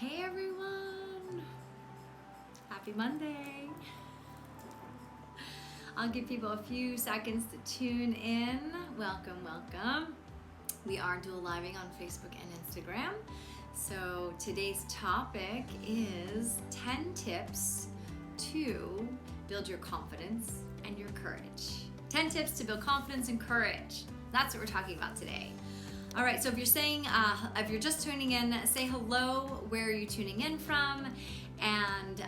Hey everyone! Happy Monday! I'll give people a few seconds to tune in. Welcome, welcome. We are dual living on Facebook and Instagram. So today's topic is 10 tips to build your confidence and your courage. 10 tips to build confidence and courage. That's what we're talking about today. All right, so if you're just tuning in, say hello. Where are you tuning in from? And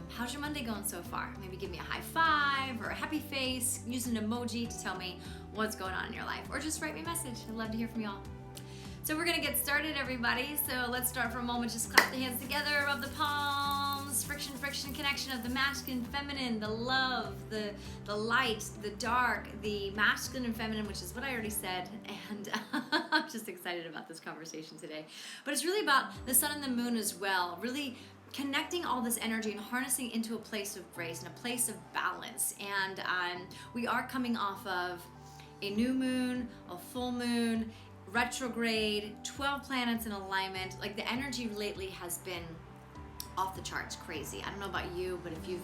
how's your Monday going so far? Maybe give me a high five or a happy face. Use an emoji to tell me what's going on in your life, or just write me a message. I'd love to hear from y'all. So we're gonna get started, everybody. So let's start for a moment. Just clap the hands together, rub the palms. Friction, friction, connection of the masculine, feminine, the love, the light, the dark, the masculine and feminine, which is what I already said. And I'm just excited about this conversation today. But it's really about the sun and the moon as well. Really connecting all this energy and harnessing into a place of grace and a place of balance. And we are coming off of a new moon, a full moon, retrograde, 12 planets in alignment. Like, the energy lately has been off the charts, crazy. I don't know about you, but if you've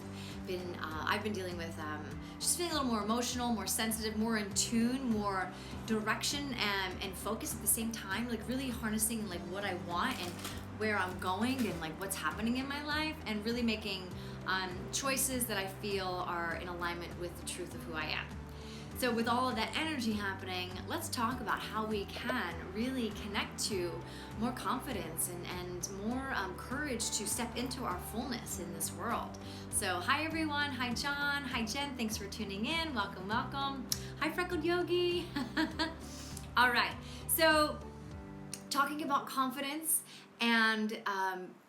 been, I've been dealing with just feeling a little more emotional, more sensitive, more in tune, more direction and focus at the same time, like really harnessing like what I want and where I'm going and like what's happening in my life, and really making choices that I feel are in alignment with the truth of who I am. So with all of that energy happening, let's talk about how we can really connect to more confidence and more courage to step into our fullness in this world. So hi everyone, hi John, hi Jen, thanks for tuning in, welcome, welcome. Hi Freckled Yogi. All right, so talking about confidence and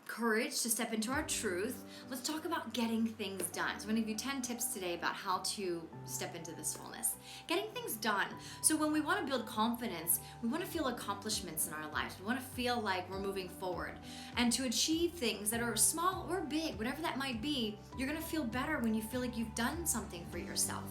courage to step into our truth, let's talk about getting things done. So I'm going to give you 10 tips today about how to step into this fullness. Getting things done. So when we want to build confidence, we want to feel accomplishments in our lives. We want to feel like we're moving forward. And to achieve things that are small or big, whatever that might be, you're going to feel better when you feel like you've done something for yourself.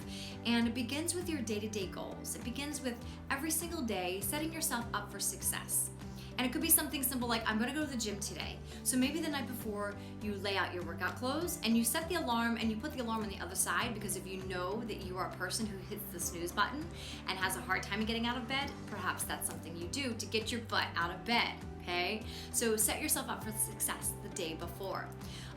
And it begins with your day-to-day goals. It begins with every single day setting yourself up for success. And it could be something simple like, I'm gonna go to the gym today. So maybe the night before you lay out your workout clothes and you set the alarm and you put the alarm on the other side, because if you know that you are a person who hits the snooze button and has a hard time in getting out of bed, perhaps that's something you do to get your butt out of bed, okay? So set yourself up for success the day before.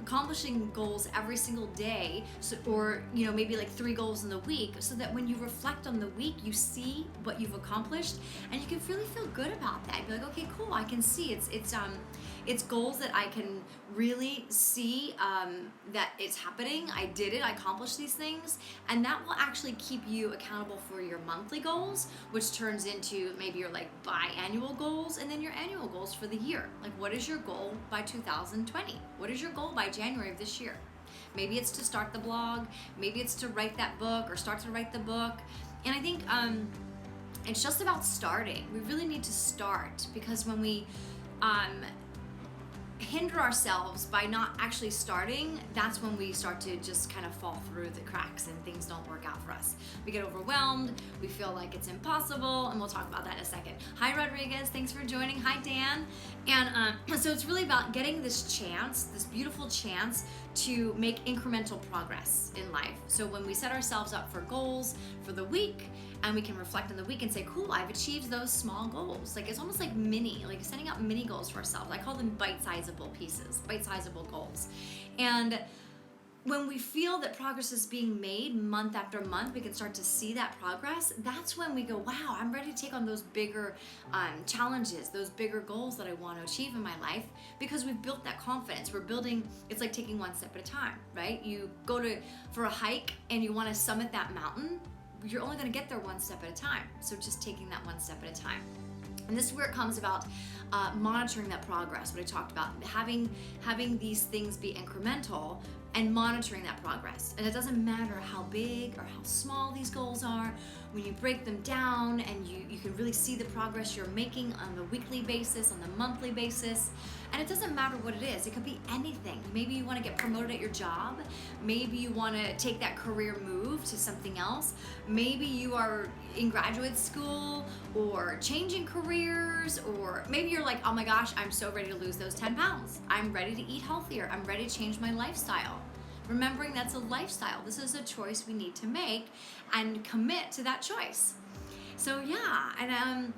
Accomplishing goals every single day, or maybe like 3 goals in the week, so that when you reflect on the week, you see what you've accomplished and you can really feel good about that. Be like, okay, cool, I can see it's goals that I can really see that it's happening. I did it, I accomplished these things, and that will actually keep you accountable for your monthly goals, which turns into maybe your like biannual goals, and then your annual goals for the year. Like, what is your goal by 2020? What is your goal by January of this year? Maybe it's to start the blog, maybe it's to write that book or start to write the book. And I think it's just about starting. We really need to start, because when we hinder ourselves by not actually starting, that's when we start to just kind of fall through the cracks and things don't work out for us. We get overwhelmed, we feel like it's impossible, and we'll talk about that in a second. Hi Rodriguez, thanks for joining. Hi Dan. And so it's really about getting this chance, this beautiful chance to make incremental progress in life. So when we set ourselves up for goals for the week, and we can reflect on the week and say, cool, I've achieved those small goals. Like, it's almost like setting up mini goals for ourselves. I call them bite-sizable pieces, bite-sizable goals. And when we feel that progress is being made month after month, we can start to see that progress. That's when we go, wow, I'm ready to take on those bigger challenges, those bigger goals that I want to achieve in my life, because we've built that confidence. We're building, it's like taking one step at a time, right? You go for a hike and you want to summit that mountain. You're only going to get there one step at a time. So just taking that one step at a time. And this is where it comes about monitoring that progress, what I talked about, having these things be incremental and monitoring that progress. And it doesn't matter how big or how small these goals are. when you break them down and you can really see the progress you're making on the weekly basis, on the monthly basis. And it doesn't matter what it is. It could be anything. Maybe you want to get promoted at your job. Maybe you want to take that career move to something else. Maybe you are in graduate school or changing careers, or maybe you're like, oh my gosh, I'm so ready to lose those 10 pounds. I'm ready to eat healthier. I'm ready to change my lifestyle. Remembering that's a lifestyle. This is a choice we need to make and commit to that choice. So yeah, and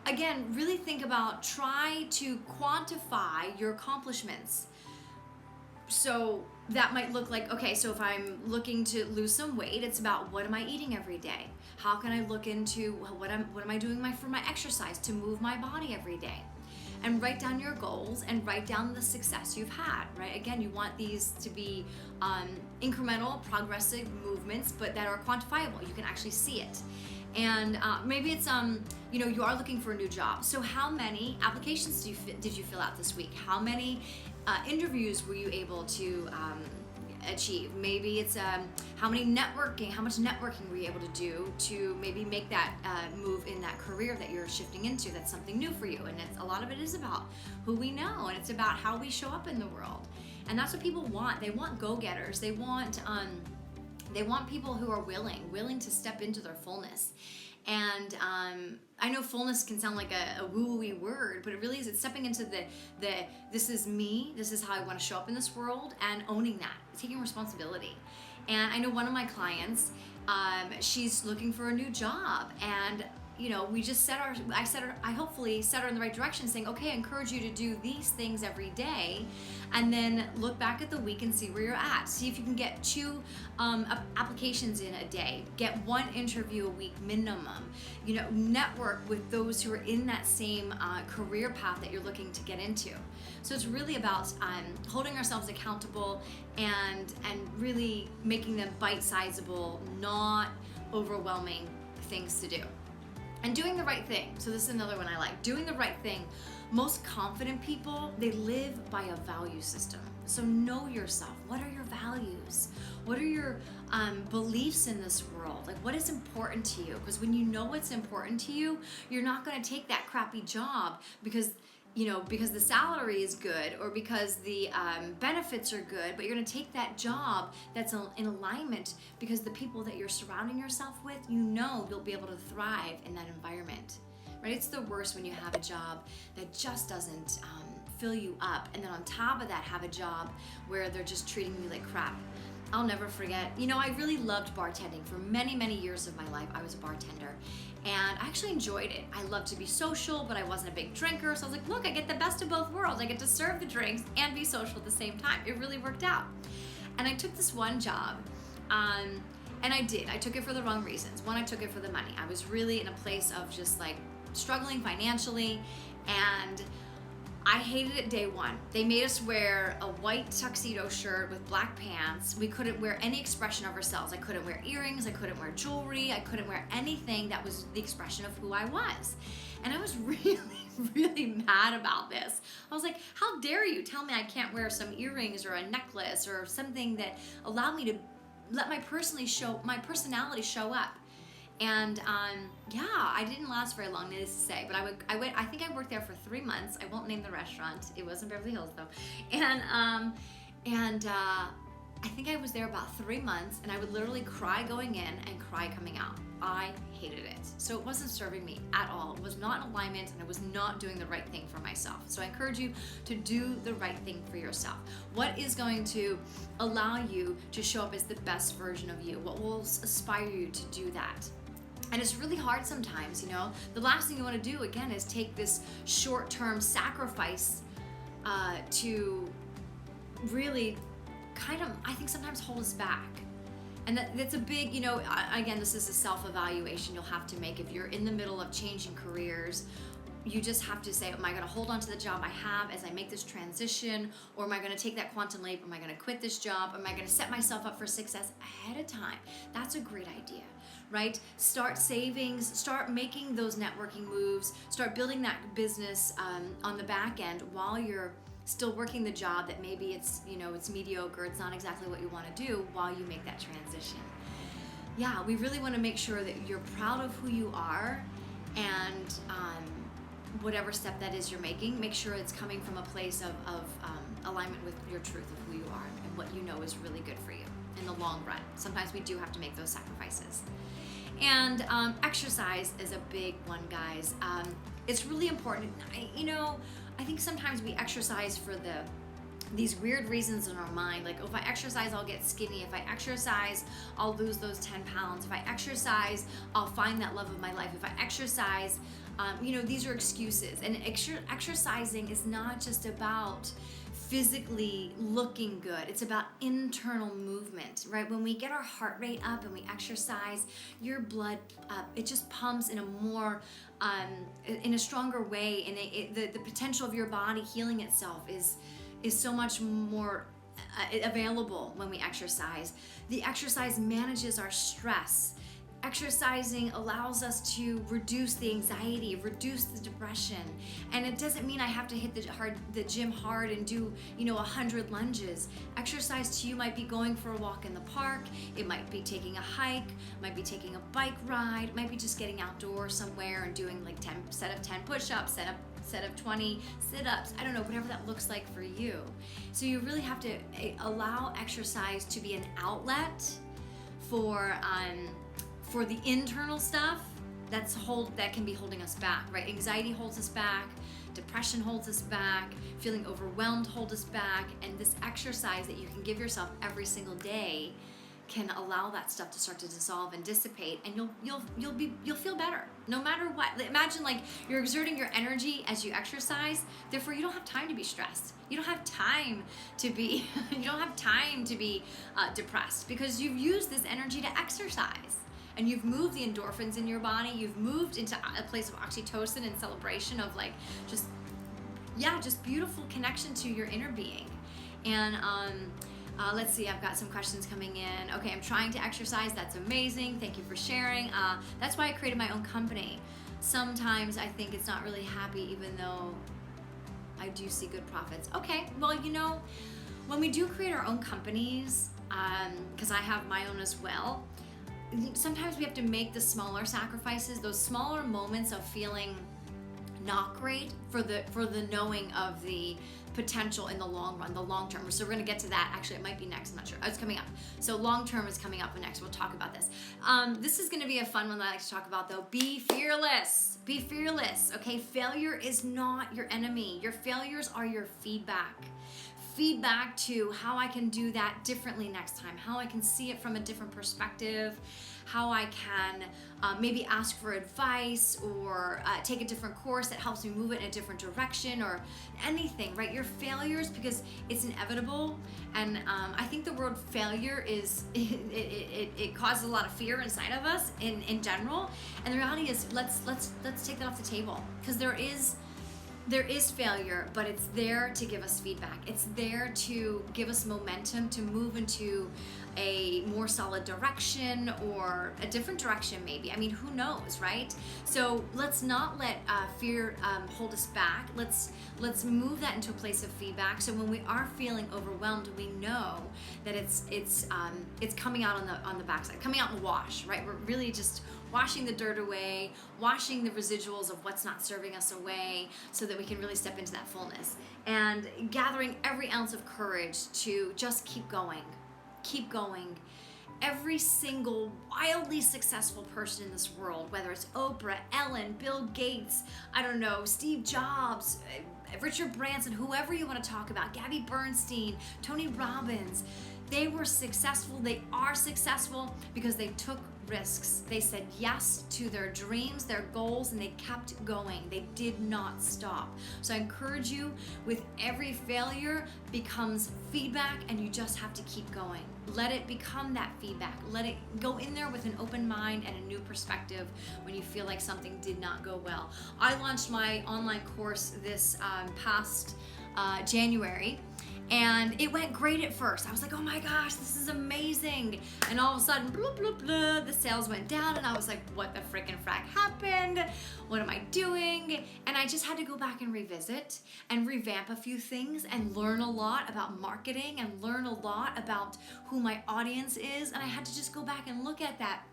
again, really think about, try to quantify your accomplishments. So that might look like, okay, so if I'm looking to lose some weight, it's about, what am I eating every day? How can I look into what am I doing for my exercise to move my body every day? And write down your goals and write down the success you've had, right? Again, you want these to be incremental, progressive movements, but that are quantifiable. You can actually see it. And maybe it's, you are looking for a new job. So how many applications did you fill out this week? How many interviews were you able to achieve? Maybe it's how much networking were you able to do to maybe make that move in that career that you're shifting into. That's something new for you. And a lot of it is about who we know, and it's about how we show up in the world. And that's what people want. They want go-getters. They want people who are willing to step into their fullness. And I know fullness can sound like a woo-woo word, but it really is. It's stepping into the this is me, this is how I want to show up in this world, and owning that, taking responsibility. And I know one of my clients, she's looking for a new job, and we just I hopefully set her in the right direction, saying, okay, I encourage you to do these things every day, and then look back at the week and see where you're at. See if you can get 2 applications in a day, get 1 interview a week minimum. Network with those who are in that same career path that you're looking to get into. So it's really about holding ourselves accountable and really making them bite-sizable, not overwhelming things to do. And doing the right thing. So this is another one I like. Doing the right thing. Most confident people, they live by a value system. So know yourself. What are your values? What are your beliefs in this world? Like, what is important to you? Because when you know what's important to you, you're not going to take that crappy job because the salary is good, or because the benefits are good, but you're going to take that job that's in alignment because the people that you're surrounding yourself with, you'll be able to thrive in that environment, right? It's the worst when you have a job that just doesn't fill you up, and then on top of that have a job where they're just treating you like crap. I'll never forget, I really loved bartending. For many, many years of my life, I was a bartender. And I actually enjoyed it. I loved to be social, but I wasn't a big drinker. So I was like, look, I get the best of both worlds. I get to serve the drinks and be social at the same time. It really worked out. And I took this one job, and I did. I took it for the wrong reasons. One, I took it for the money. I was really in a place of just like struggling financially, and I hated it day one. They made us wear a white tuxedo shirt with black pants. We couldn't wear any expression of ourselves. I couldn't wear earrings. I couldn't wear jewelry. I couldn't wear anything that was the expression of who I was. And I was really, really mad about this. I was like, how dare you tell me I can't wear some earrings or a necklace or something that allowed me to let my personality show up. And I didn't last very long, needless to say. But I think I worked there for 3 months. I won't name the restaurant. It was in Beverly Hills though. And I think I was there about 3 months, and I would literally cry going in and cry coming out. I hated it. So it wasn't serving me at all. It was not in alignment, and I was not doing the right thing for myself. So I encourage you to do the right thing for yourself. What is going to allow you to show up as the best version of you? What will inspire you to do that? And it's really hard sometimes, The last thing you want to do, again, is take this short-term sacrifice to really kind of, I think, sometimes hold us back. And that's a big, again, this is a self-evaluation you'll have to make if you're in the middle of changing careers. You just have to say, am I going to hold on to the job I have as I make this transition? Or am I going to take that quantum leap? Am I going to quit this job? Am I going to set myself up for success ahead of time? That's a great idea, right? Start savings, start making those networking moves, start building that business on the back end while you're still working the job that maybe it's, it's mediocre, it's not exactly what you want to do, while you make that transition. yeah, we really want to make sure that you're proud of who you are, and whatever step that is you're making, make sure it's coming from a place of alignment with your truth of who you are and what you know is really good for you in the long run. Sometimes we do have to make those sacrifices. And exercise is a big one, guys. It's really important. I think sometimes we exercise for these weird reasons in our mind, like, oh, if I exercise, I'll get skinny. If I exercise, I'll lose those 10 pounds. If I exercise, I'll find that love of my life. If I exercise, these are excuses. And exercising is not just about physically looking good. It's about internal movement, right? When we get our heart rate up and we exercise, your blood it just pumps in a more in a stronger way, and the potential of your body healing itself is so much more available when we exercise. The exercise manages our stress. Exercising allows us to reduce the anxiety, reduce the depression. And it doesn't mean I have to hit the gym hard and do 100 lunges. Exercise to you might be going for a walk in the park, it might be taking a hike, might be taking a bike ride, it might be just getting outdoors somewhere and doing like 10 push-ups, set of 20 sit-ups. I don't know, whatever that looks like for you. So you really have to allow exercise to be an outlet for the internal stuff that can be holding us back, right? Anxiety holds us back, depression holds us back, feeling overwhelmed holds us back, and this exercise that you can give yourself every single day can allow that stuff to start to dissolve and dissipate, and you'll feel better no matter what. Imagine like you're exerting your energy as you exercise, therefore you don't have time to be stressed. You don't have time to be depressed, because you've used this energy to exercise. And you've moved the endorphins in your body. You've moved into a place of oxytocin and celebration of like just beautiful connection to your inner being. And let's see, I've got some questions coming in. Okay, I'm trying to exercise. That's amazing. Thank you for sharing. That's why I created my own company. Sometimes I think it's not really happy, even though I do see good profits. Okay, well, when we do create our own companies, because I have my own as well, sometimes we have to make the smaller sacrifices, those smaller moments of feeling not great for the knowing of the potential in the long run, the long term. So we're going to get to that. Actually, it might be next. I'm not sure. Oh, it's coming up. So long term is coming up next. We'll talk about this. This is going to be a fun one that I like to talk about, though. Be fearless. Be fearless. Okay. Failure is not your enemy. Your failures are your feedback. Feedback to how I can do that differently next time, how I can see it from a different perspective, how I can maybe ask for advice or take a different course that helps me move it in a different direction, or anything, right? Your failures, because it's inevitable. And I think the word failure is, it causes a lot of fear inside of us in general. And the reality is, let's take that off the table, because there is failure, but it's there to give us feedback. It's there to give us momentum to move into a more solid direction, or a different direction maybe. I mean, who knows, right? So let's not let fear hold us back. Let's move that into a place of feedback. So when we are feeling overwhelmed, we know that it's coming out on the backside, coming out in the wash, right? We're really just washing the dirt away, washing the residuals of what's not serving us away, so that we can really step into that fullness, and gathering every ounce of courage to just keep going. Keep going. Every single wildly successful person in this world, whether it's Oprah, Ellen, Bill Gates, I don't know, Steve Jobs, Richard Branson, whoever you want to talk about, Gabby Bernstein, Tony Robbins, they were successful. They are successful because they took risks. They said yes to their dreams, their goals, and they kept going. They did not stop. So I encourage you, with every failure becomes feedback, and you just have to keep going. Let it become that feedback. Let it go in there with an open mind and a new perspective when you feel like something did not go well. I launched my online course this past January, and it went great at first. I was like, oh my gosh, this is amazing. And all of a sudden, blah, blah, blah, the sales went down, and I was like, what the frickin' frack happened? What am I doing? And I just had to go back and revisit and revamp a few things and learn a lot about marketing and learn a lot about who my audience is. And I had to just go back and look at that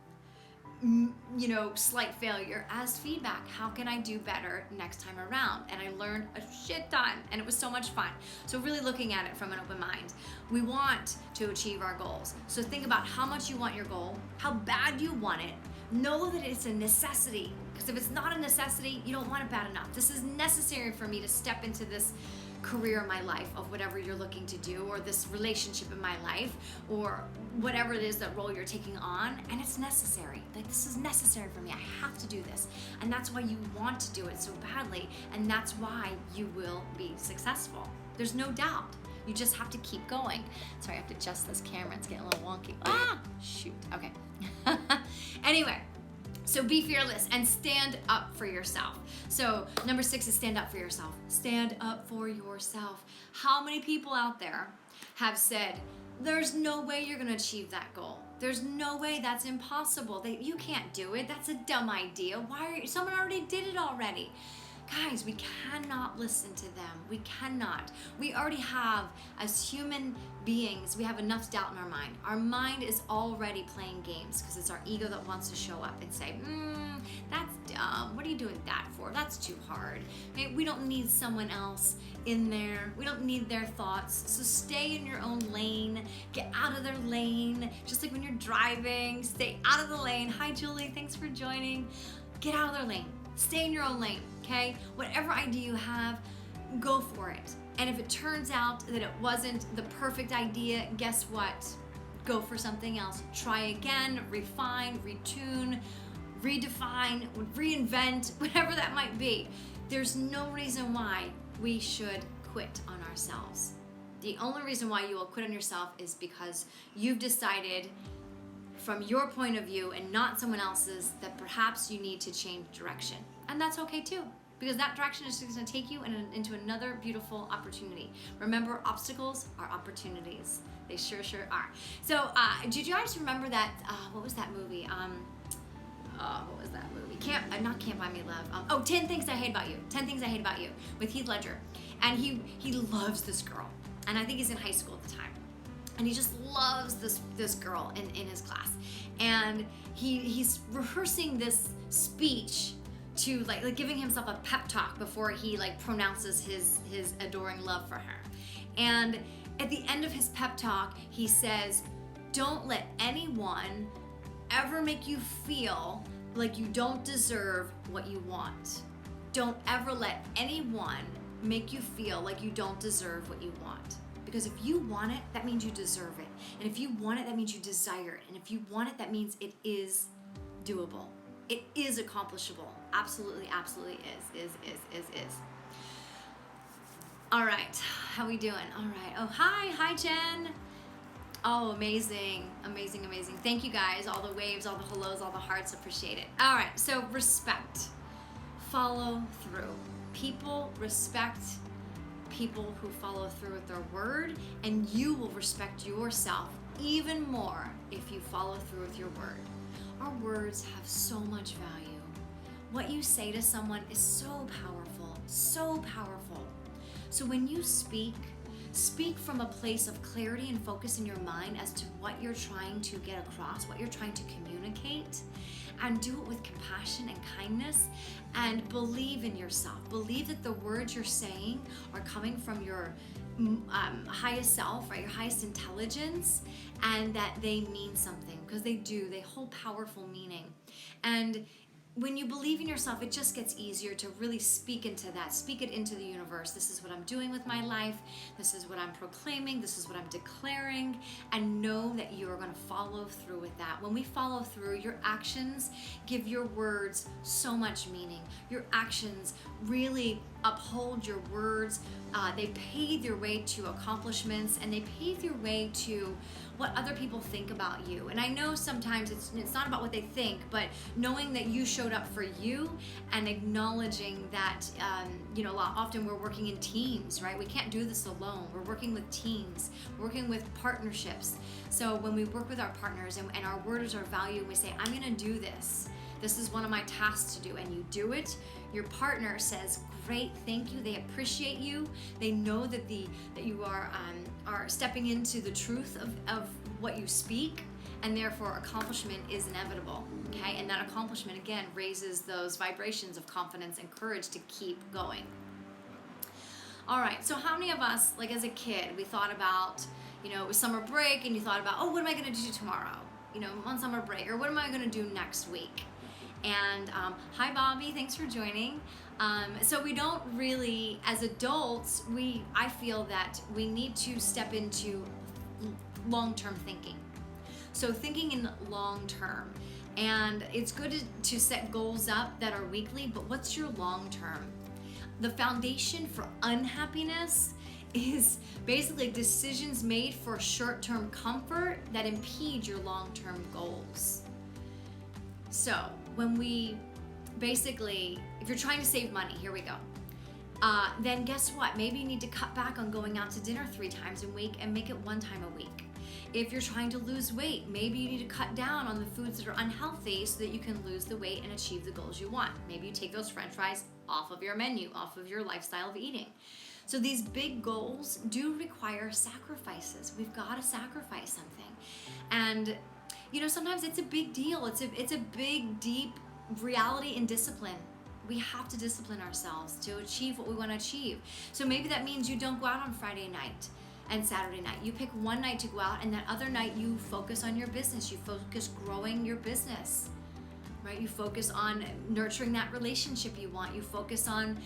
slight failure as feedback. How can I do better next time around? And I learned a shit ton, and it was so much fun. So really looking at it from an open mind. We want to achieve our goals. So think about how much you want your goal, how bad you want it. Know that it's a necessity, because if it's not a necessity, you don't want it bad enough. This is necessary for me to step into this career in my life of whatever you're looking to do, or this relationship in my life, or whatever it is, that role you're taking on, and it's necessary. Like, this is necessary for me. I have to do this. And that's why you want to do it so badly, and that's why you will be successful. There's no doubt. You just have to keep going. Sorry, I have to adjust this camera. It's getting a little wonky. Shoot. Okay. Anyway, so be fearless and stand up for yourself. So number 6 is stand up for yourself. Stand up for yourself. How many people out there have said, there's no way you're going to achieve that goal? There's no way, that's impossible. You can't do it. That's a dumb idea. Someone already did it already. Guys, we cannot listen to them. We cannot. We already have, as human beings, we have enough doubt in our mind. Our mind is already playing games because it's our ego that wants to show up and say, that's dumb. What are you doing that for? That's too hard. Okay? We don't need someone else in there. We don't need their thoughts. So stay in your own lane. Get out of their lane. Just like when you're driving, stay out of the lane. Hi, Julie. Thanks for joining. Get out of their lane. Stay in your own lane, okay? Whatever idea you have, go for it. And if it turns out that it wasn't the perfect idea, guess what? Go for something else. Try again, refine, retune, redefine, reinvent, whatever that might be. There's no reason why we should quit on ourselves. The only reason why you will quit on yourself is because you've decided from your point of view and not someone else's that perhaps you need to change direction. And that's okay too, because that direction is just going to take you into another beautiful opportunity. Remember, obstacles are opportunities. They sure are. So did you guys remember that, what was that movie? What was that movie? Not Can't Buy Me Love. 10 Things I Hate About You. 10 Things I Hate About You with Heath Ledger. And he loves this girl. And I think he's in high school at the time. And he just loves this girl in his class. And he's rehearsing this speech to like giving himself a pep talk before he like pronounces his adoring love for her. And at the end of his pep talk, he says, don't let anyone ever make you feel like you don't deserve what you want. Don't ever let anyone make you feel like you don't deserve what you want. Because if you want it, that means you deserve it. And if you want it, that means you desire it. And if you want it, that means it is doable. It is accomplishable. Absolutely is. All right, how we doing? All right. Oh, hi Jen. Oh, amazing. Thank you guys. All the waves, all the hellos, all the hearts, appreciate it. All right, so respect. Follow through. People respect people who follow through with their word, and you will respect yourself even more if you follow through with your word. Our words have so much value. What you say to someone is so powerful, so powerful. So when you speak from a place of clarity and focus in your mind as to what you're trying to get across, what you're trying to communicate, and do it with compassion and kindness, and believe in yourself. Believe that the words you're saying are coming from your highest self, right? Your highest intelligence, and that they mean something, because they do. They hold powerful meaning. And when you believe in yourself, it just gets easier to really speak into that. Speak it into the universe. This is what I'm doing with my life. This is what I'm proclaiming. This is what I'm declaring. And know that you are going to follow through with that. When we follow through, your actions give your words so much meaning. Your actions really uphold your words. They pave your way to accomplishments, and they pave your way to what other people think about you. And I know sometimes it's not about what they think, but knowing that you showed up for you and acknowledging that, often we're working in teams, right? We can't do this alone. We're working with teams, working with partnerships. So when we work with our partners and our words are valued, and we say, I'm gonna do this. This is one of my tasks to do, and you do it, your partner says, great, thank you. They appreciate you. They know that you are stepping into the truth of what you speak, and therefore accomplishment is inevitable, okay? And that accomplishment, again, raises those vibrations of confidence and courage to keep going. All right, so how many of us, like as a kid, we thought about, it was summer break and you thought about, oh, what am I gonna do tomorrow? On summer break, or what am I gonna do next week? And hi Bobby, thanks for joining. So we don't really, as adults, I feel that we need to step into long-term thinking. So thinking in long-term, and it's good to set goals up that are weekly, but what's your long-term? The foundation for unhappiness is basically decisions made for short-term comfort that impede your long-term goals. So when we basically, if you're trying to save money, here we go. Then guess what? Maybe you need to cut back on going out to dinner 3 times a week and make it 1 time a week. If you're trying to lose weight, maybe you need to cut down on the foods that are unhealthy so that you can lose the weight and achieve the goals you want. Maybe you take those French fries off of your menu, off of your lifestyle of eating. So these big goals do require sacrifices. We've got to sacrifice something. And sometimes it's a big deal. It's a big, deep reality and discipline. We have to discipline ourselves to achieve what we want to achieve. So maybe that means you don't go out on Friday night and Saturday night. You pick one night to go out, and that other night you focus on your business. You focus growing your business, right? You focus on nurturing that relationship you want. You focus on,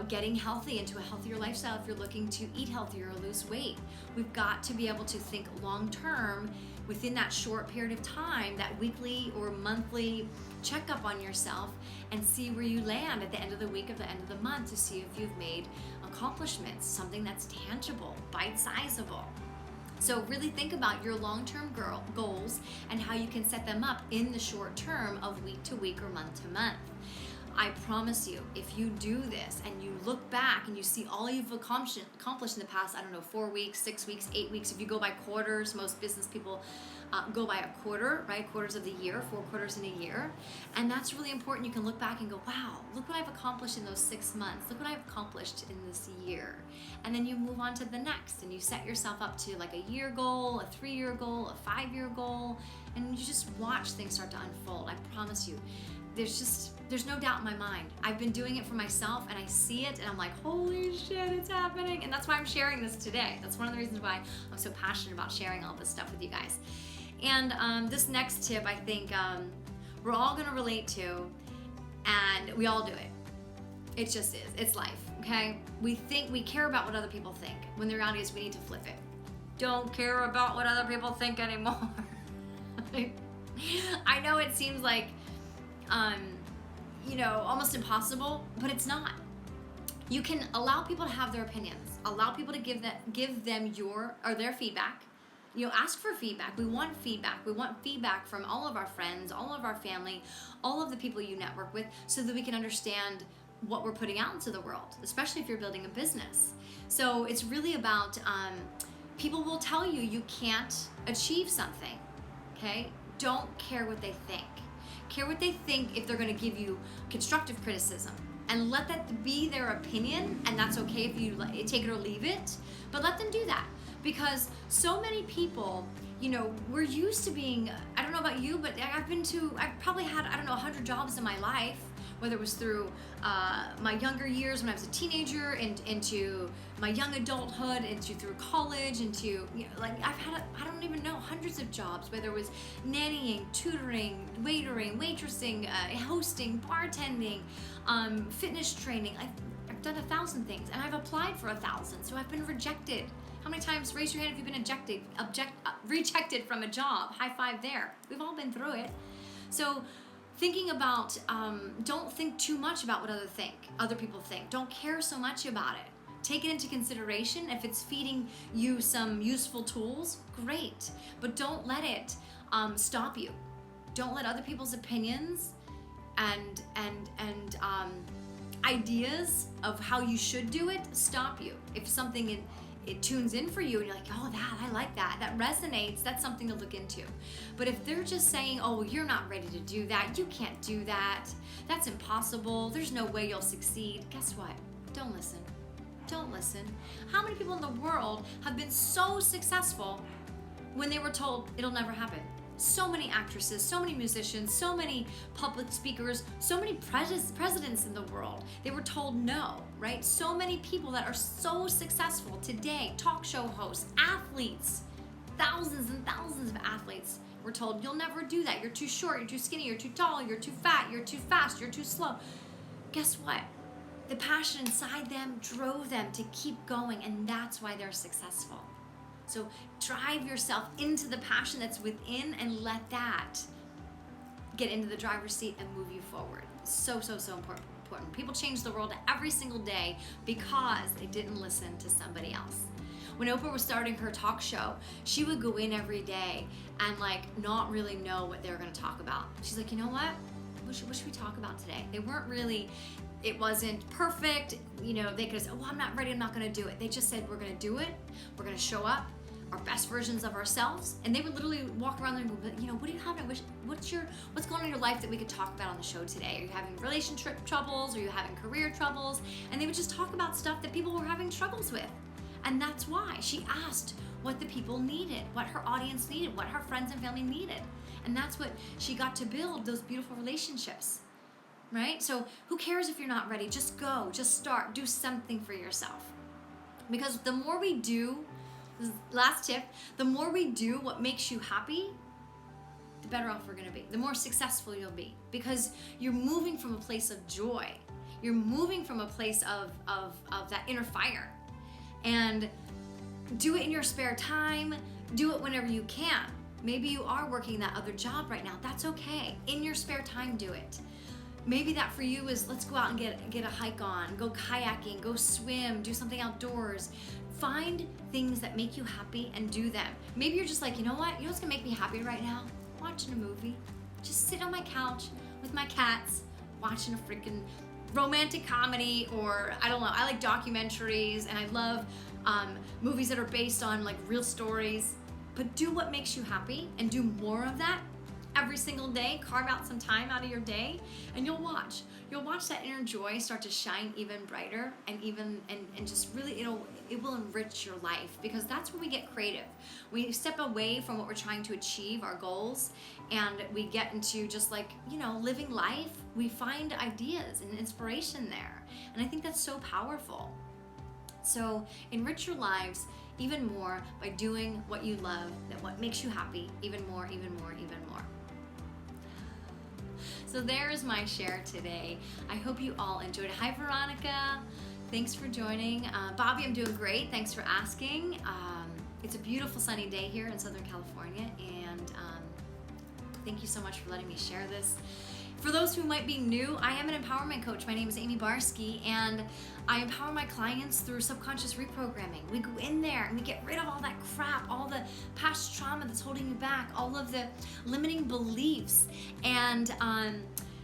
getting healthy, into a healthier lifestyle if you're looking to eat healthier or lose weight. We've got to be able to think long term within that short period of time, that weekly or monthly checkup on yourself, and see where you land at the end of the week or the end of the month to see if you've made accomplishments, something that's tangible, bite-sizable. So really think about your long-term goals and how you can set them up in the short term of week to week or month to month. I promise you, if you do this and you look back and you see all you've accomplished in the past, 4 weeks, 6 weeks, 8 weeks, if you go by quarters, most business people go by a quarter, right? Quarters of the year, 4 quarters in a year. And that's really important. You can look back and go, wow, look what I've accomplished in those 6 months. Look what I've accomplished in this year. And then you move on to the next, and you set yourself up to like a year goal, a 3-year goal, a 5-year goal, and you just watch things start to unfold. I promise you. There's no doubt in my mind. I've been doing it for myself, and I see it, and I'm like, holy shit, it's happening. And that's why I'm sharing this today. That's one of the reasons why I'm so passionate about sharing all this stuff with you guys. And this next tip, I think we're all gonna relate to, and we all do it. It just is, it's life, okay? We think we care about what other people think, when the reality is we need to flip it. Don't care about what other people think anymore. I know it seems like, almost impossible, but it's not. You can allow people to have their opinions, allow people to give them their feedback. Ask for feedback. We want feedback. We want feedback from all of our friends, all of our family, all of the people you network with, so that we can understand what we're putting out into the world, especially if you're building a business. So it's really about, people will tell you can't achieve something, okay? Don't care what they think. Care what they think if they're going to give you constructive criticism, and let that be their opinion, and that's okay if you take it or leave it, but let them do that. Because so many people, we're used to being, I don't know about you, but I've probably had, 100 jobs in my life, whether it was through my younger years when I was a teenager, and into my young adulthood, through college, I've had, I don't even know, hundreds of jobs, whether it was nannying, tutoring, waitering, waitressing, hosting, bartending, fitness training. I've done 1,000 things, and I've applied for 1,000, so I've been rejected. How many times, raise your hand if you've been rejected from a job. High five there. We've all been through it. So thinking about, don't think too much about what other people think. Don't care so much about it. Take it into consideration. If it's feeding you some useful tools, great. But don't let it stop you. Don't let other people's opinions and ideas of how you should do it stop you. If something it tunes in for you and you're like, oh, I like that resonates, that's something to look into. But if they're just saying, oh, you're not ready to do that, you can't do that, that's impossible, there's no way you'll succeed, guess what? Don't listen. Don't listen. How many people in the world have been so successful when they were told it'll never happen? So many actresses, so many musicians, so many public speakers, so many presidents in the world. They were told no, right? So many people that are so successful today, talk show hosts, athletes, thousands and thousands of athletes were told, you'll never do that. You're too short, you're too skinny, you're too tall, you're too fat, you're too fast, you're too slow. Guess what? The passion inside them drove them to keep going, and that's why they're successful. So drive yourself into the passion that's within and let that get into the driver's seat and move you forward. So, so, so important. People change the world every single day because they didn't listen to somebody else. When Oprah was starting her talk show, she would go in every day and not really know what they were going to talk about. She's like, you know what? What should we talk about today? They weren't really, it wasn't perfect. They could have said, oh, I'm not ready, I'm not going to do it. They just said, we're going to do it. We're going to show up, our best versions of ourselves. And they would literally walk around there and go, what do you have? What's going on in your life that we could talk about on the show today? Are you having relationship troubles? Are you having career troubles? And they would just talk about stuff that people were having struggles with. And that's why she asked what the people needed, what her audience needed, what her friends and family needed. And that's what she got to build, those beautiful relationships, right? So who cares if you're not ready? Just go, just start, do something for yourself. Because the more we do, last tip, the more we do what makes you happy, the better off we're gonna be, the more successful you'll be. Because you're moving from a place of joy. You're moving from a place of that inner fire. And do it in your spare time, do it whenever you can. Maybe you are working that other job right now, that's okay. In your spare time, do it. Maybe that for you is, let's go out and get a hike on, go kayaking, go swim, do something outdoors. Find things that make you happy and do them. Maybe you're just like, you know what's gonna make me happy right now? Watching a movie. Just sit on my couch with my cats, watching a freaking romantic comedy, or I don't know, I like documentaries, and I love movies that are based on real stories. But do what makes you happy and do more of that every single day. Carve out some time out of your day, and you'll watch that inner joy start to shine even brighter, and just really it will enrich your life, because that's when we get creative. We step away from what we're trying to achieve, our goals, and we get into just living life. We find ideas and inspiration there, and I think that's so powerful. So enrich your lives even more by doing what you love, what makes you happy, even more, even more, even more. So there's my share today. I hope you all enjoyed. Hi, Veronica. Thanks for joining. Bobby, I'm doing great. Thanks for asking. It's a beautiful sunny day here in Southern California, and thank you so much for letting me share this. For those who might be new, I am an empowerment coach. My name is Amy Barsky, and I empower my clients through subconscious reprogramming. We go in there and we get rid of all that crap, all the past trauma that's holding you back, all of the limiting beliefs, and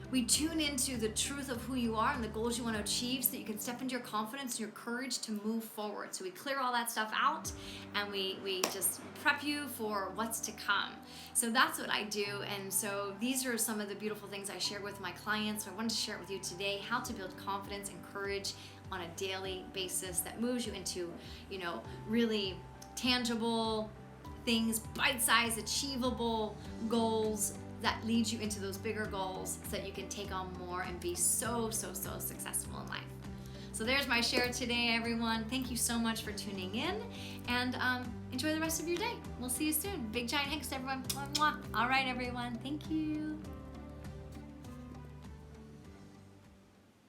we tune into the truth of who you are and the goals you want to achieve, so that you can step into your confidence and your courage to move forward. So we clear all that stuff out, and we just prep you for what's to come. So that's what I do, and so these are some of the beautiful things I share with my clients. So I wanted to share it with you today, how to build confidence and courage on a daily basis that moves you into, really tangible things, bite-sized, achievable goals that lead you into those bigger goals, so that you can take on more and be so, so, so successful in life. So there's my share today, everyone. Thank you so much for tuning in, and enjoy the rest of your day. We'll see you soon. Big giant hugs, everyone. Mwah, mwah. All right, everyone. Thank you.